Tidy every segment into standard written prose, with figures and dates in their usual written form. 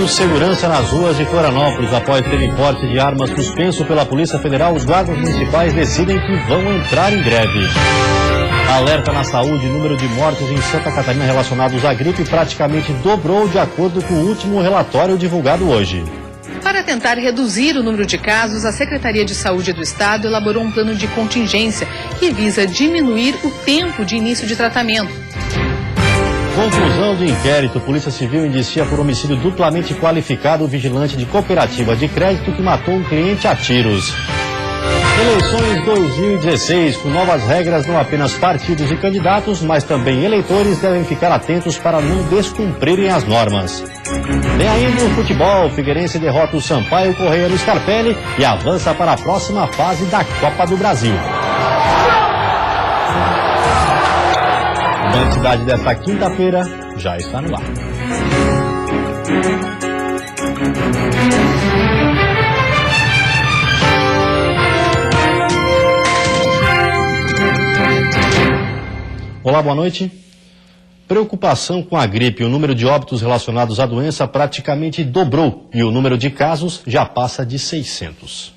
segurança nas ruas de Florianópolis. Após terem porte de armas suspenso pela Polícia Federal, os guardas municipais decidem que vão entrar em greve. Alerta na saúde: o número de mortes em Santa Catarina relacionados à gripe praticamente dobrou de acordo com o último relatório divulgado hoje. Para tentar reduzir o número de casos, a Secretaria de Saúde do Estado elaborou um plano de contingência que visa diminuir o tempo de início de tratamento. Conclusão do inquérito: Polícia Civil indicia por homicídio duplamente qualificado o vigilante de cooperativa de crédito que matou um cliente a tiros. Eleições 2016, com novas regras, não apenas partidos e candidatos, mas também eleitores devem ficar atentos para não descumprirem as normas. Vem ainda o futebol: Figueirense derrota o Sampaio Corrêa no Scarpelli e avança para a próxima fase da Copa do Brasil. A Identidade desta quinta-feira já está no ar. Olá, boa noite. Preocupação com a gripe. O número de óbitos relacionados à doença praticamente dobrou e o número de casos já passa de 600.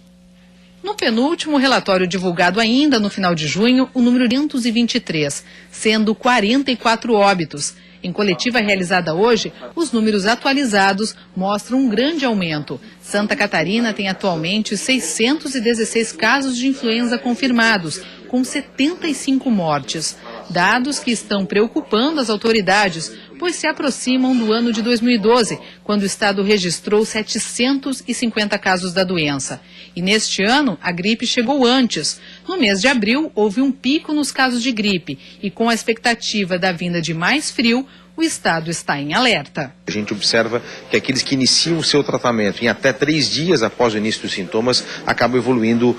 No penúltimo relatório divulgado ainda no final de junho, o número de 523, sendo 44 óbitos. Em coletiva realizada hoje, os números atualizados mostram um grande aumento. Santa Catarina tem atualmente 616 casos de influenza confirmados, com 75 mortes. Dados que estão preocupando as autoridades, pois se aproximam do ano de 2012, quando o estado registrou 750 casos da doença. E neste ano, a gripe chegou antes. No mês de abril, houve um pico nos casos de gripe e com a expectativa da vinda de mais frio, o estado está em alerta. A gente observa que aqueles que iniciam o seu tratamento em até 3 dias após o início dos sintomas acabam evoluindo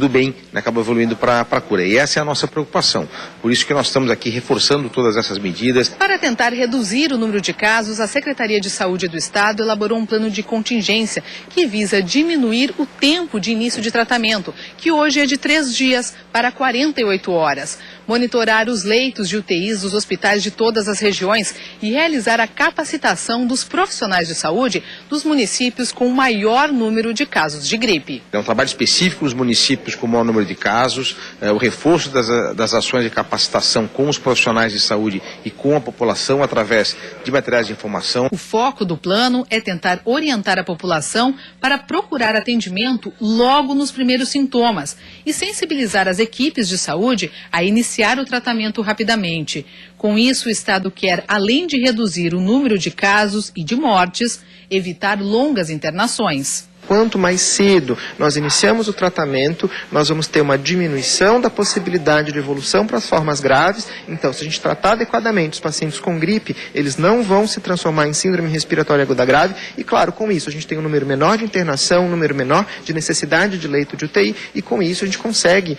bem, acabam evoluindo para a cura. E essa é a nossa preocupação. Por isso que nós estamos aqui reforçando todas essas medidas. Para tentar reduzir o número de casos, a Secretaria de Saúde do Estado elaborou um plano de contingência que visa diminuir o tempo de início de tratamento, que hoje é de 3 dias para 48 horas. Monitorar os leitos de UTIs dos hospitais de todas as regiões e realizar a capacitação dos profissionais de saúde dos municípios com o maior número de casos de gripe. É um trabalho específico nos municípios com o maior número de casos, o reforço das ações de capacitação com os profissionais de saúde e com a população através de materiais de informação. O foco do plano é tentar orientar a população para procurar atendimento logo nos primeiros sintomas e sensibilizar as equipes de saúde a iniciar o tratamento rapidamente. Com isso, o Estado quer, além de reduzir o número de casos e de mortes, evitar longas internações. Quanto mais cedo nós iniciamos o tratamento, nós vamos ter uma diminuição da possibilidade de evolução para as formas graves. Então, se a gente tratar adequadamente os pacientes com gripe, eles não vão se transformar em síndrome respiratória aguda grave. E, claro, com isso a gente tem um número menor de internação, um número menor de necessidade de leito de UTI. E, com isso, a gente consegue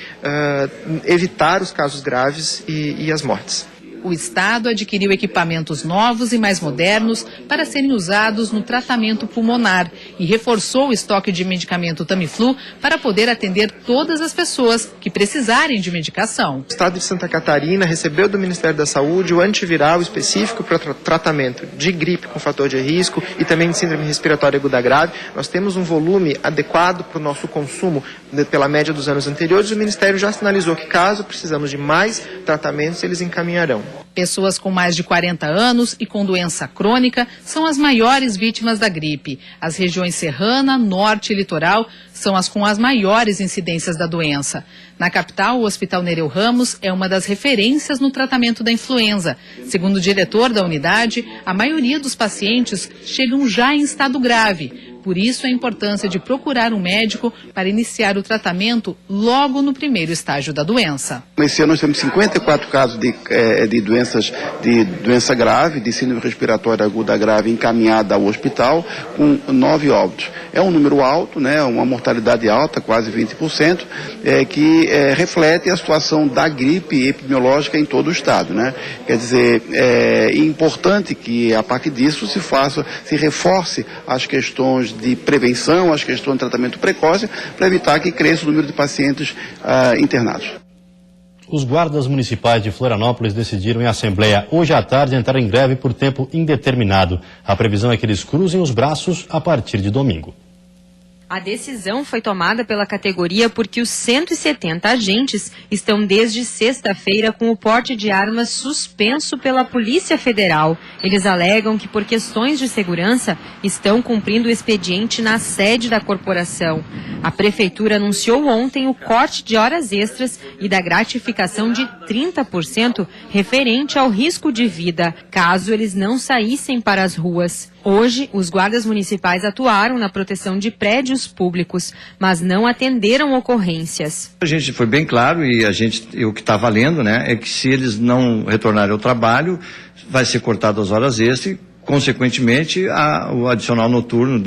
evitar os casos graves e as mortes. O Estado adquiriu equipamentos novos e mais modernos para serem usados no tratamento pulmonar e reforçou o estoque de medicamento Tamiflu para poder atender todas as pessoas que precisarem de medicação. O Estado de Santa Catarina recebeu do Ministério da Saúde o antiviral específico para tratamento de gripe com fator de risco e também de síndrome respiratória aguda grave. Nós temos um volume adequado para o nosso consumo pela média dos anos anteriores. O Ministério já sinalizou que, caso precisamos de mais tratamentos, eles encaminharão. Pessoas com mais de 40 anos e com doença crônica são as maiores vítimas da gripe. As regiões serrana, norte e litoral são as com as maiores incidências da doença. Na capital, o Hospital Nereu Ramos é uma das referências no tratamento da influenza. Segundo o diretor da unidade, a maioria dos pacientes chegam já em estado grave. Por isso, a importância de procurar um médico para iniciar o tratamento logo no primeiro estágio da doença. Nesse ano nós temos 54 casos de doença grave, de síndrome respiratória aguda grave encaminhada ao hospital, com 9 óbitos. É um número alto, né, uma mortalidade alta, quase 20%, que reflete a situação da gripe epidemiológica em todo o estado, né? Quer dizer, é importante que a partir disso se reforce as questões de prevenção, as questões de tratamento precoce, para evitar que cresça o número de pacientes internados. Os guardas municipais de Florianópolis decidiram em assembleia hoje à tarde entrar em greve por tempo indeterminado. A previsão é que eles cruzem os braços a partir de domingo. A decisão foi tomada pela categoria porque os 170 agentes estão desde sexta-feira com o porte de armas suspenso pela Polícia Federal. Eles alegam que, por questões de segurança, estão cumprindo o expediente na sede da corporação. A Prefeitura anunciou ontem o corte de horas extras e da gratificação de 30% referente ao risco de vida, caso eles não saíssem para as ruas. Hoje, os guardas municipais atuaram na proteção de prédios públicos, mas não atenderam ocorrências. A gente foi bem claro e o que está valendo, né, é que se eles não retornarem ao trabalho, vai ser cortado as horas extras e, consequentemente, o adicional noturno,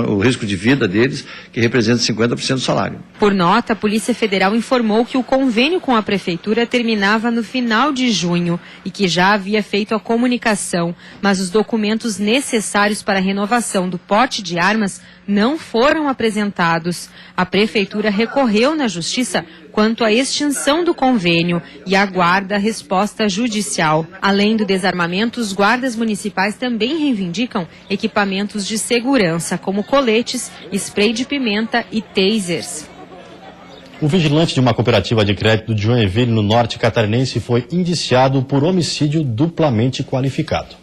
o risco de vida deles, que representa 50% do salário. Por nota, a Polícia Federal informou que o convênio com a Prefeitura terminava no final de junho e que já havia feito a comunicação, mas os documentos necessários para a renovação do porte de armas não foram apresentados. A Prefeitura recorreu na Justiça quanto à extinção do convênio e aguarda a resposta judicial. Além do desarmamento, os guardas municipais também reivindicam equipamentos de segurança, como coletes, spray de pimenta e tasers. O vigilante de uma cooperativa de crédito de Joinville, no norte catarinense, foi indiciado por homicídio duplamente qualificado.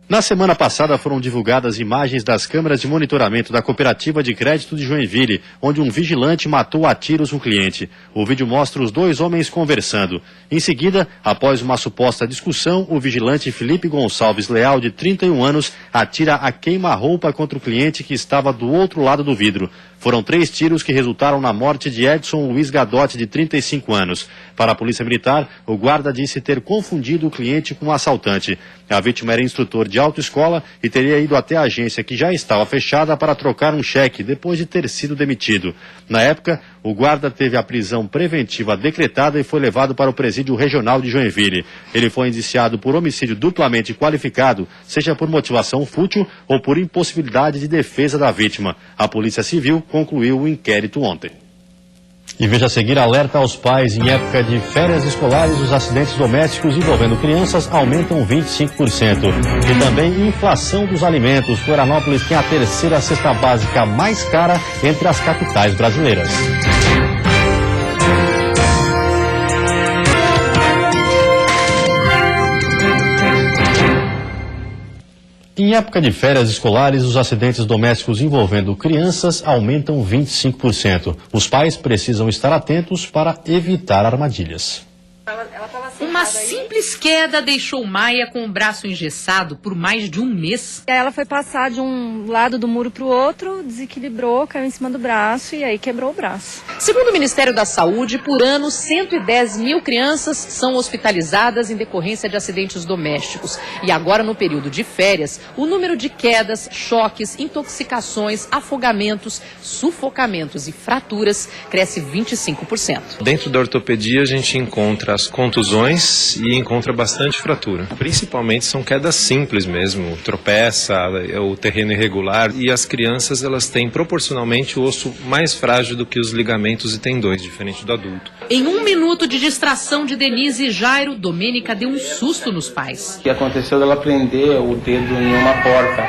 Na semana passada foram divulgadas imagens das câmeras de monitoramento da cooperativa de crédito de Joinville, onde um vigilante matou a tiros um cliente. O vídeo mostra os dois homens conversando. Em seguida, após uma suposta discussão, o vigilante Felipe Gonçalves Leal, de 31 anos, atira a queima-roupa contra o cliente que estava do outro lado do vidro. Foram 3 tiros que resultaram na morte de Edson Luiz Gadotti, de 35 anos. Para a Polícia Militar, o guarda disse ter confundido o cliente com um assaltante. A vítima era instrutor de autoescola e teria ido até a agência, que já estava fechada, para trocar um cheque depois de ter sido demitido. Na época, o guarda teve a prisão preventiva decretada e foi levado para o presídio regional de Joinville. Ele foi indiciado por homicídio duplamente qualificado, seja por motivação fútil ou por impossibilidade de defesa da vítima. A Polícia Civil concluiu o inquérito ontem. E veja a seguir: alerta aos pais: em época de férias escolares, os acidentes domésticos envolvendo crianças aumentam 25%. E também inflação dos alimentos. Florianópolis tem a terceira cesta básica mais cara entre as capitais brasileiras. Em época de férias escolares, os acidentes domésticos envolvendo crianças aumentam 25%. Os pais precisam estar atentos para evitar armadilhas. Uma simples queda deixou Maia com o braço engessado por mais de um mês. Ela foi passar de um lado do muro para o outro, desequilibrou, caiu em cima do braço e aí quebrou o braço. Segundo o Ministério da Saúde, por ano, 110 mil crianças são hospitalizadas em decorrência de acidentes domésticos. E agora, no período de férias, o número de quedas, choques, intoxicações, afogamentos, sufocamentos e fraturas cresce 25%. Dentro da ortopedia, a gente encontra as contusões e encontra bastante fratura. Principalmente são quedas simples mesmo, tropeça, o terreno irregular, e as crianças elas têm proporcionalmente o osso mais frágil do que os ligamentos e tendões, diferente do adulto. Em 1 minuto de distração de Denise e Jairo, Domênica deu um susto nos pais. O que aconteceu dela prender o dedo em uma porta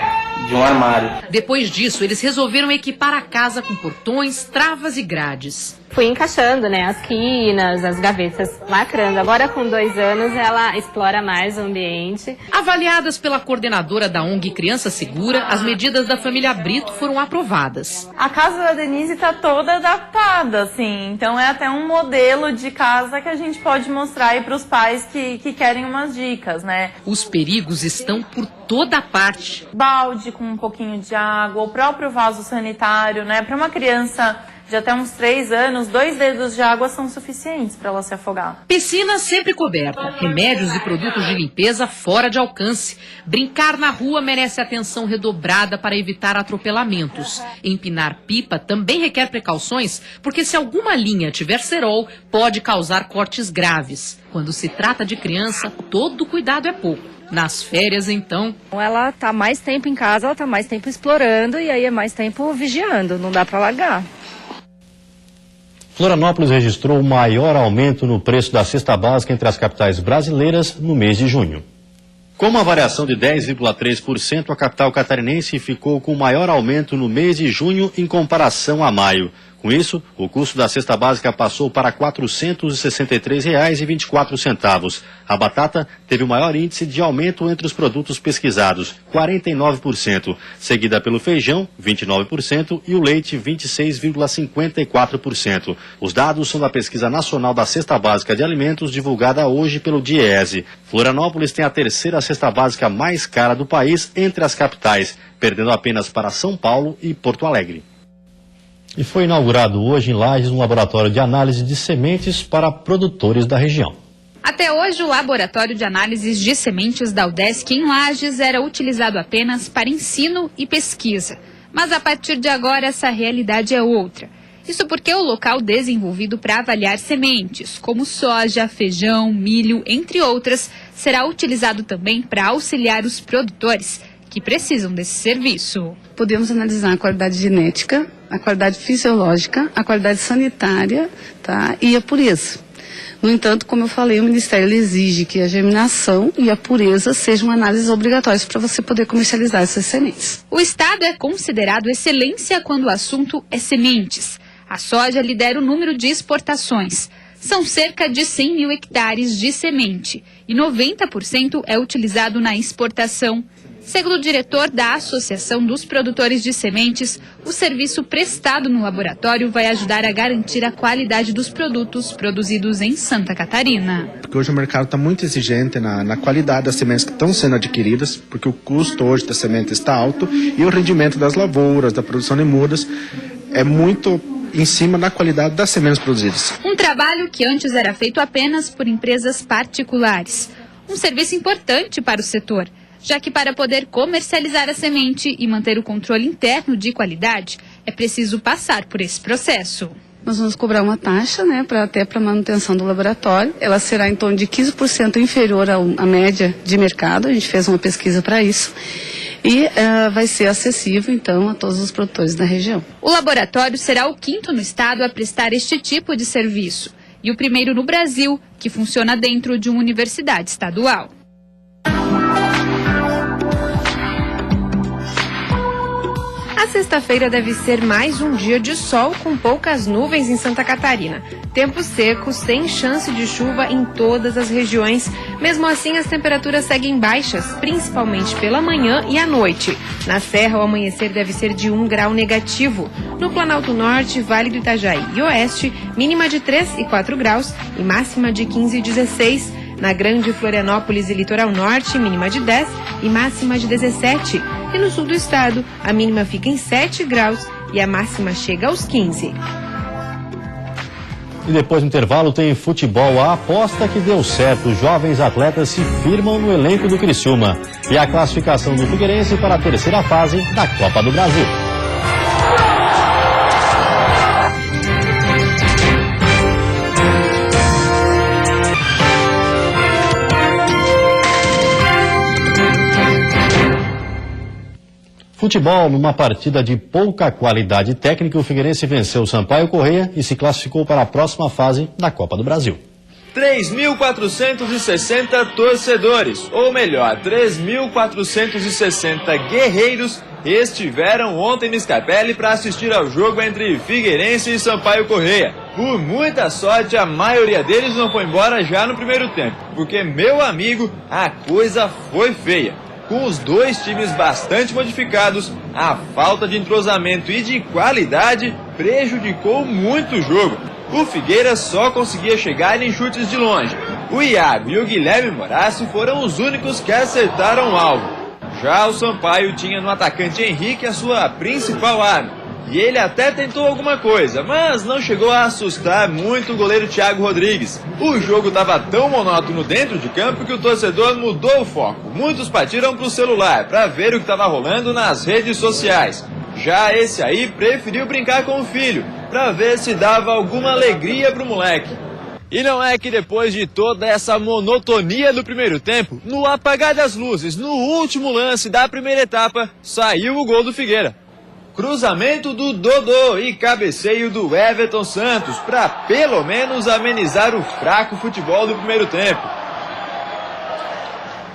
de um armário. Depois disso, eles resolveram equipar a casa com portões, travas e grades. Fui encaixando, as quinas, as gavetas, lacrando. Agora, com 2 anos, ela explora mais o ambiente. Avaliadas pela coordenadora da ONG Criança Segura, as medidas da família Brito foram aprovadas. A casa da Denise está toda adaptada, assim. Então, é até um modelo de casa que a gente pode mostrar aí para os pais que querem umas dicas, Os perigos estão por toda parte. Balde com um pouquinho de água, o próprio vaso sanitário, Para uma criança de até uns 3 anos, 2 dedos de água são suficientes para ela se afogar. Piscina sempre coberta, remédios e produtos de limpeza fora de alcance. Brincar na rua merece atenção redobrada para evitar atropelamentos. Empinar pipa também requer precauções, porque se alguma linha tiver cerol, pode causar cortes graves. Quando se trata de criança, todo cuidado é pouco. Nas férias, então... Ela está mais tempo em casa, ela está mais tempo explorando e aí é mais tempo vigiando, não dá para largar. Florianópolis registrou o maior aumento no preço da cesta básica entre as capitais brasileiras no mês de junho. Com uma variação de 10,3%, a capital catarinense ficou com o maior aumento no mês de junho em comparação a maio. Com isso, o custo da cesta básica passou para R$ 463,24. A batata teve o maior índice de aumento entre os produtos pesquisados, 49%, seguida pelo feijão, 29%, e o leite, 26,54%. Os dados são da Pesquisa Nacional da Cesta Básica de Alimentos, divulgada hoje pelo DIEESE. Florianópolis tem a terceira cesta básica mais cara do país entre as capitais, perdendo apenas para São Paulo e Porto Alegre. E foi inaugurado hoje em Lages um laboratório de análise de sementes para produtores da região. Até hoje, o laboratório de análises de sementes da UDESC em Lages era utilizado apenas para ensino e pesquisa. Mas a partir de agora, essa realidade é outra. Isso porque o local desenvolvido para avaliar sementes, como soja, feijão, milho, entre outras, será utilizado também para auxiliar os produtores que precisam desse serviço. Podemos analisar a qualidade genética, a qualidade fisiológica, a qualidade sanitária, tá? E a pureza. No entanto, como eu falei, o Ministério ele exige que a germinação e a pureza sejam análises obrigatórias para você poder comercializar essas sementes. O estado é considerado excelência quando o assunto é sementes. A soja lidera o número de exportações. São cerca de 100 mil hectares de semente e 90% é utilizado na exportação. Segundo o diretor da Associação dos Produtores de Sementes, o serviço prestado no laboratório vai ajudar a garantir a qualidade dos produtos produzidos em Santa Catarina. Porque hoje o mercado está muito exigente na qualidade das sementes que estão sendo adquiridas, porque o custo hoje da semente está alto e o rendimento das lavouras, da produção de mudas, é muito em cima da qualidade das sementes produzidas. Um trabalho que antes era feito apenas por empresas particulares. Um serviço importante para o setor, já que para poder comercializar a semente e manter o controle interno de qualidade, é preciso passar por esse processo. Nós vamos cobrar uma taxa, né, até para manutenção do laboratório. Ela será em torno de 15% inferior à média de mercado. A gente fez uma pesquisa para isso. E vai ser acessível, então, a todos os produtores da região. O laboratório será o 5º no estado a prestar este tipo de serviço. E o primeiro no Brasil, que funciona dentro de uma universidade estadual. A sexta-feira deve ser mais um dia de sol com poucas nuvens em Santa Catarina. Tempo seco, sem chance de chuva em todas as regiões. Mesmo assim, as temperaturas seguem baixas, principalmente pela manhã e à noite. Na Serra, o amanhecer deve ser de 1 grau negativo. No Planalto Norte, Vale do Itajaí e Oeste, mínima de 3 e 4 graus e máxima de 15 e 16. Na Grande Florianópolis e Litoral Norte, mínima de 10 e máxima de 17. E no sul do estado, a mínima fica em 7 graus e a máxima chega aos 15. E depois do intervalo tem futebol. A aposta que deu certo. Os jovens atletas se firmam no elenco do Criciúma. E a classificação do Figueirense para a terceira fase da Copa do Brasil. Futebol, numa partida de pouca qualidade técnica, o Figueirense venceu o Sampaio Corrêa e se classificou para a próxima fase da Copa do Brasil. 3.460 torcedores, ou melhor, 3.460 guerreiros estiveram ontem no Scarpelli para assistir ao jogo entre Figueirense e Sampaio Corrêa. Por muita sorte, a maioria deles não foi embora já no primeiro tempo, porque, meu amigo, a coisa foi feia. Com os dois times bastante modificados, a falta de entrosamento e de qualidade prejudicou muito o jogo. O Figueira só conseguia chegar em chutes de longe. O Iago e o Guilherme Moraci foram os únicos que acertaram o alvo. Já o Sampaio tinha no atacante Henrique a sua principal arma. E ele até tentou alguma coisa, mas não chegou a assustar muito o goleiro Thiago Rodrigues. O jogo estava tão monótono dentro de campo que o torcedor mudou o foco. Muitos partiram para o celular para ver o que estava rolando nas redes sociais. Já esse aí preferiu brincar com o filho, para ver se dava alguma alegria para o moleque. E não é que depois de toda essa monotonia do primeiro tempo, no apagar das luzes, no último lance da primeira etapa, saiu o gol do Figueira. Cruzamento do Dodô e cabeceio do Everton Santos para pelo menos amenizar o fraco futebol do primeiro tempo.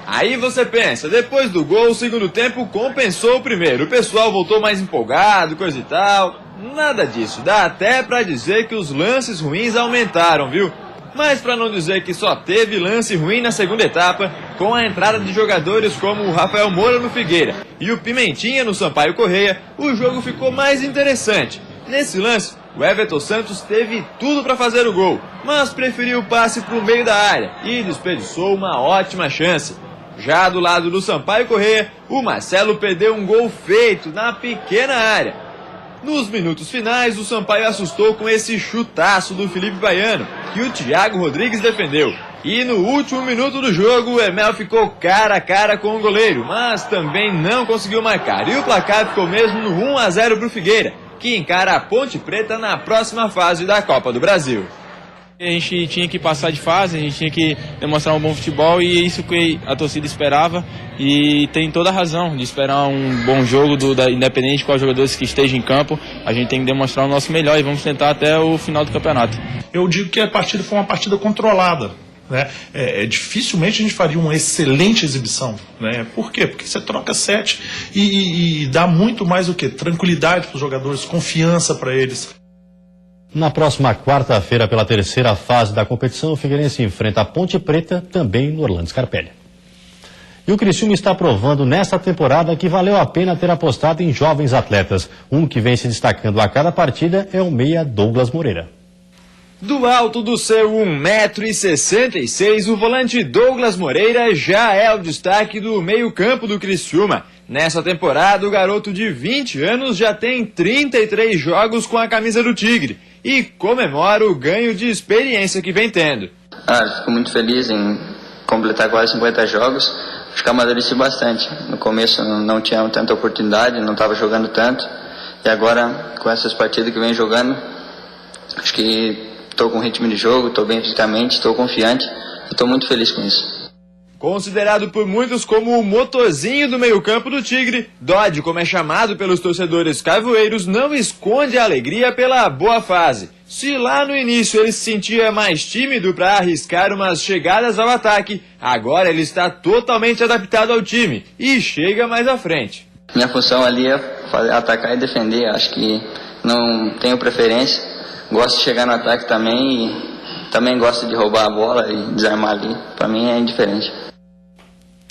Aí você pensa, depois do gol, o segundo tempo compensou o primeiro. O pessoal voltou mais empolgado, coisa e tal. Nada disso, dá até pra dizer que os lances ruins aumentaram, viu? Mas pra não dizer que só teve lance ruim na segunda etapa, com a entrada de jogadores como o Rafael Moura no Figueira e o Pimentinha no Sampaio Corrêa, o jogo ficou mais interessante. Nesse lance, o Everton Santos teve tudo para fazer o gol, mas preferiu o passe para o meio da área e desperdiçou uma ótima chance. Já do lado do Sampaio Corrêa, o Marcelo perdeu um gol feito na pequena área. Nos minutos finais, o Sampaio assustou com esse chutaço do Felipe Baiano, que o Thiago Rodrigues defendeu. E no último minuto do jogo, o Emel ficou cara a cara com o goleiro, mas também não conseguiu marcar. E o placar ficou mesmo no 1-0 para o Figueira, que encara a Ponte Preta na próxima fase da Copa do Brasil. A gente tinha que passar de fase, a gente tinha que demonstrar um bom futebol e é isso que a torcida esperava e tem toda a razão de esperar um bom jogo independente de quais jogadores que estejam em campo, a gente tem que demonstrar o nosso melhor e vamos tentar até o final do campeonato. Eu digo que a partida foi uma partida controlada, né? Dificilmente a gente faria uma excelente exibição, né? Por quê? Porque você troca 7 e dá muito mais o quê? Tranquilidade para os jogadores, confiança para eles. Na próxima quarta-feira, pela terceira fase da competição, o Figueirense enfrenta a Ponte Preta, também no Orlando Scarpelli. E o Criciúma está provando nesta temporada que valeu a pena ter apostado em jovens atletas. Um que vem se destacando a cada partida é o meia Douglas Moreira. Do alto do seu 1,66 m, o volante Douglas Moreira já é o destaque do meio-campo do Criciúma. Nessa temporada, o garoto de 20 anos já tem 33 jogos com a camisa do Tigre e comemora o ganho de experiência que vem tendo. Fico muito feliz em completar quase 50 jogos. Acho que amadureci bastante. No começo não tinha tanta oportunidade, não estava jogando tanto. E agora, com essas partidas que vem jogando, acho que estou com ritmo de jogo, estou bem fisicamente, estou confiante e estou muito feliz com isso. Considerado por muitos como o motorzinho do meio-campo do Tigre, Dodge, como é chamado pelos torcedores carvoeiros, não esconde a alegria pela boa fase. Se lá no início ele se sentia mais tímido para arriscar umas chegadas ao ataque, agora ele está totalmente adaptado ao time e chega mais à frente. Minha função ali é atacar e defender, acho que não tenho preferência, gosto de chegar no ataque também e também gosto de roubar a bola e desarmar ali, para mim é indiferente.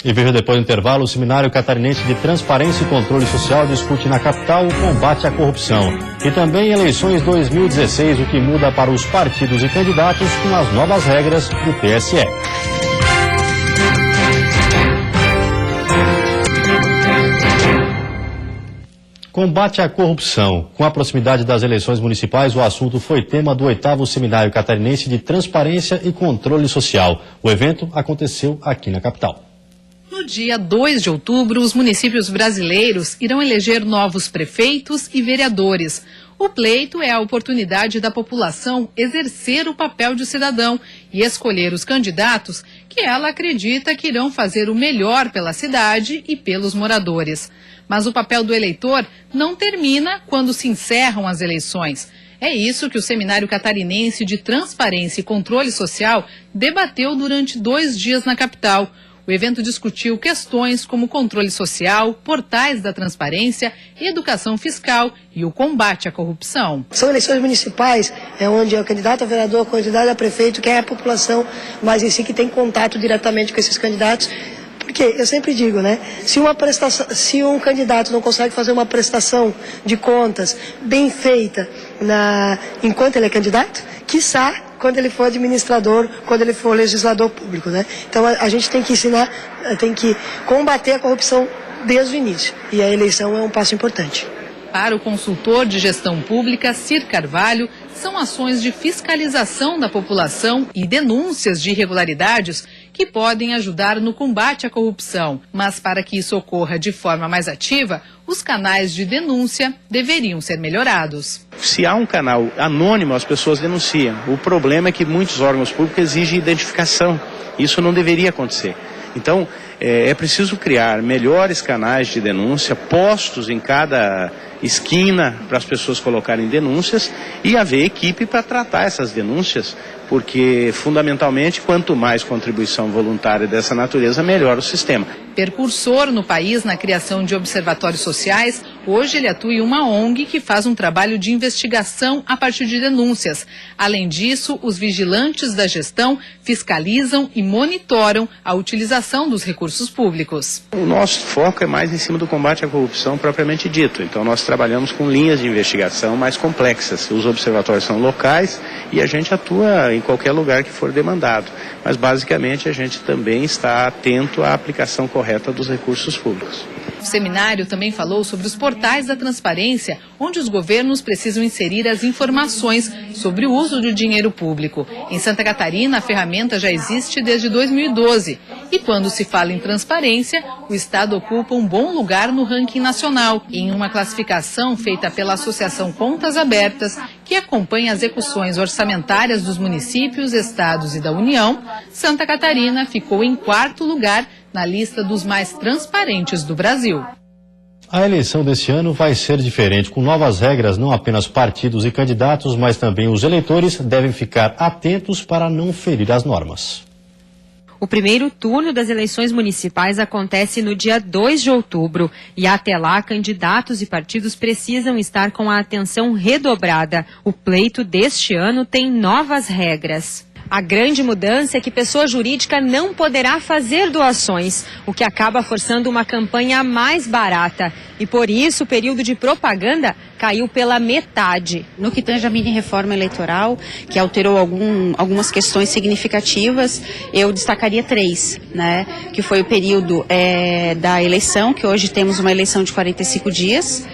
E veja depois do intervalo, o Seminário Catarinense de Transparência e Controle Social discute na capital o combate à corrupção. E também eleições 2016, o que muda para os partidos e candidatos com as novas regras do TSE. Combate à corrupção. Com a proximidade das eleições municipais, o assunto foi tema do 8º Seminário Catarinense de Transparência e Controle Social. O evento aconteceu aqui na capital. No dia 2 de outubro, os municípios brasileiros irão eleger novos prefeitos e vereadores. O pleito é a oportunidade da população exercer o papel de cidadão e escolher os candidatos que ela acredita que irão fazer o melhor pela cidade e pelos moradores. Mas o papel do eleitor não termina quando se encerram as eleições. É isso que o Seminário Catarinense de Transparência e Controle Social debateu durante 2 dias na capital. O evento discutiu questões como controle social, portais da transparência, educação fiscal e o combate à corrupção. São eleições municipais, onde o candidato a vereador, o candidato a prefeito, que é a população, mas em si que tem contato diretamente com esses candidatos. Porque eu sempre digo, né? Se um candidato não consegue fazer uma prestação de contas bem feita enquanto ele é candidato, quiçá quando ele for administrador, quando ele for legislador público, né? Então a gente tem que ensinar, tem que combater a corrupção desde o início. E a eleição é um passo importante. Para o consultor de gestão pública, Cir Carvalho, são ações de fiscalização da população e denúncias de irregularidades que podem ajudar no combate à corrupção. Mas para que isso ocorra de forma mais ativa, os canais de denúncia deveriam ser melhorados. Se há um canal anônimo, as pessoas denunciam. O problema é que muitos órgãos públicos exigem identificação. Isso não deveria acontecer. Então, é preciso criar melhores canais de denúncia, postos em cada esquina para as pessoas colocarem denúncias e haver equipe para tratar essas denúncias, porque, fundamentalmente, quanto mais contribuição voluntária dessa natureza, melhor o sistema. Percursor no país na criação de observatórios sociais, hoje ele atua em uma ONG que faz um trabalho de investigação a partir de denúncias. Além disso, os vigilantes da gestão fiscalizam e monitoram a utilização dos recursos públicos. O nosso foco é mais em cima do combate à corrupção propriamente dito. Então, nós trabalhamos com linhas de investigação mais complexas. Os observatórios são locais e a gente atua em qualquer lugar que for demandado. Mas, basicamente, a gente também está atento à aplicação correta dos recursos públicos. O seminário também falou sobre os portais da transparência, onde os governos precisam inserir as informações sobre o uso do dinheiro público. Em Santa Catarina, a ferramenta já existe desde 2012. E quando se fala em transparência, o Estado ocupa um bom lugar no ranking nacional, em uma classificação feita pela Associação Contas Abertas, que acompanha as execuções orçamentárias dos municípios, estados e da União. Santa Catarina ficou em 4º lugar na lista dos mais transparentes do Brasil. A eleição desse ano vai ser diferente, com novas regras. Não apenas partidos e candidatos, mas também os eleitores devem ficar atentos para não ferir as normas. O primeiro turno das eleições municipais acontece no dia 2 de outubro e até lá candidatos e partidos precisam estar com a atenção redobrada. O pleito deste ano tem novas regras. A grande mudança é que pessoa jurídica não poderá fazer doações, o que acaba forçando uma campanha mais barata. E por isso o período de propaganda caiu pela metade. No que tange a mini-reforma eleitoral, que alterou algumas questões significativas, eu destacaria 3, né? Que foi o período da eleição, que hoje temos uma eleição de 45 dias,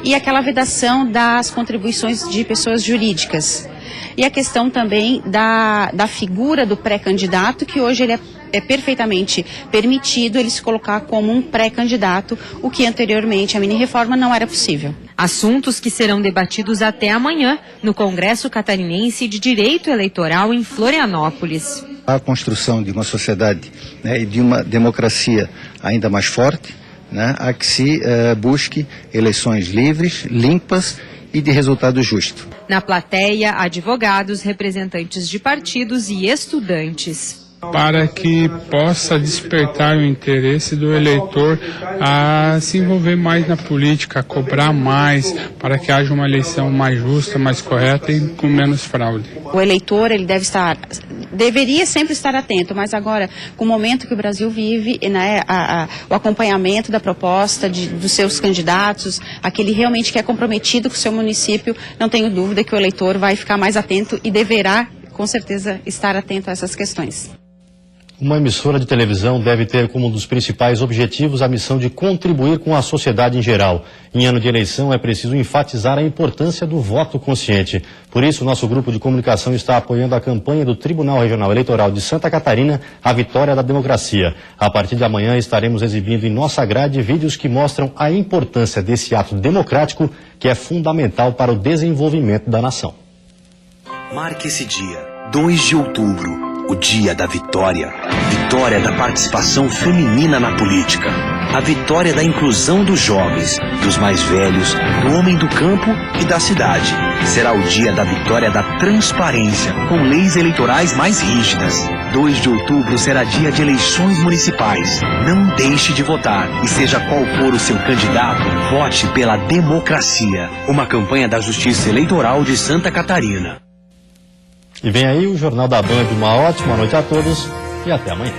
e aquela vedação das contribuições de pessoas jurídicas. E a questão também da figura do pré-candidato, que hoje ele é perfeitamente permitido ele se colocar como um pré-candidato, o que anteriormente a mini-reforma não era possível. Assuntos que serão debatidos até amanhã no Congresso Catarinense de Direito Eleitoral em Florianópolis. A construção de uma sociedade, né, e de uma democracia ainda mais forte, né, a que se busque eleições livres, limpas e de resultado justo. Na plateia, advogados, representantes de partidos e estudantes. Para que possa despertar o interesse do eleitor a se envolver mais na política, a cobrar mais, para que haja uma eleição mais justa, mais correta e com menos fraude. O eleitor, ele deveria sempre estar atento, mas agora, com o momento que o Brasil vive, né, o acompanhamento da proposta dos seus candidatos, aquele realmente que é comprometido com o seu município, não tenho dúvida que o eleitor vai ficar mais atento e deverá, com certeza, estar atento a essas questões. Uma emissora de televisão deve ter como um dos principais objetivos a missão de contribuir com a sociedade em geral. Em ano de eleição é preciso enfatizar a importância do voto consciente. Por isso, nosso grupo de comunicação está apoiando a campanha do Tribunal Regional Eleitoral de Santa Catarina, a vitória da democracia. A partir de amanhã estaremos exibindo em nossa grade vídeos que mostram a importância desse ato democrático que é fundamental para o desenvolvimento da nação. Marque esse dia, 2 de outubro. O dia da vitória. Vitória da participação feminina na política. A vitória da inclusão dos jovens, dos mais velhos, do homem do campo e da cidade. Será o dia da vitória da transparência, com leis eleitorais mais rígidas. 2 de outubro será dia de eleições municipais. Não deixe de votar e seja qual for o seu candidato, vote pela democracia. Uma campanha da Justiça Eleitoral de Santa Catarina. E vem aí o Jornal da Band. Uma ótima noite a todos e até amanhã.